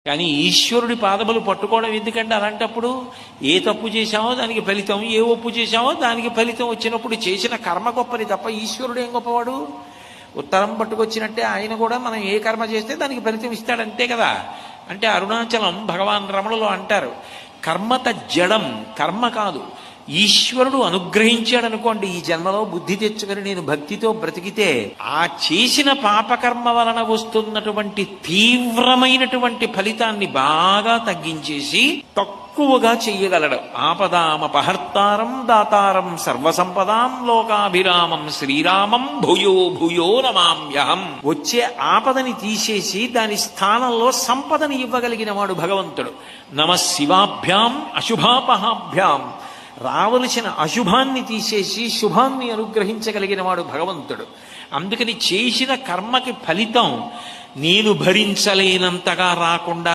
కానీ ఈశ్వరుడి పాదములు పట్టుకోవడం ఎందుకంటే అలాంటప్పుడు ఏ తప్పు చేశామో దానికి ఫలితం, ఏ ఒప్పు చేశామో దానికి ఫలితం వచ్చినప్పుడు చేసిన కర్మ గొప్పని తప్ప ఈశ్వరుడు ఏం గొప్పవాడు? ఉత్తరం పట్టుకొచ్చినట్టే ఆయన కూడా మనం ఏ కర్మ చేస్తే దానికి ఫలితం ఇస్తాడు, అంతే కదా. అంటే అరుణాచలం భగవాన్ రమణులు అంటారు, కర్మత జడం, కర్మ కాదు, ఈశ్వరుడు అనుగ్రహించాడు అనుకోండి, ఈ జన్మలో బుద్ధి తెచ్చుకొని నేను భక్తితో బ్రతికితే ఆ చేసిన పాపకర్మ వలన వస్తున్నటువంటి తీవ్రమైనటువంటి ఫలితాన్ని బాగా తగ్గించేసి తక్కువగా చెయ్యగలడు. ఆపదామపహర్తారం దాతారం సర్వసంపదాం లోకాభిరామం శ్రీరామం భూయో భూయో నమామ్యహం. వచ్చే ఆపదని తీసేసి దాని స్థానంలో సంపదని ఇవ్వగలిగిన వాడు భగవంతుడు. నమః శివాభ్యాం అశుభాపహాభ్యాం. రావలసిన అశుభాన్ని తీసేసి శుభాన్ని అనుగ్రహించగలిగిన వాడు భగవంతుడు. అందుకని చేసిన కర్మకి ఫలితం నేను భరించలేనంతగా రాకుండా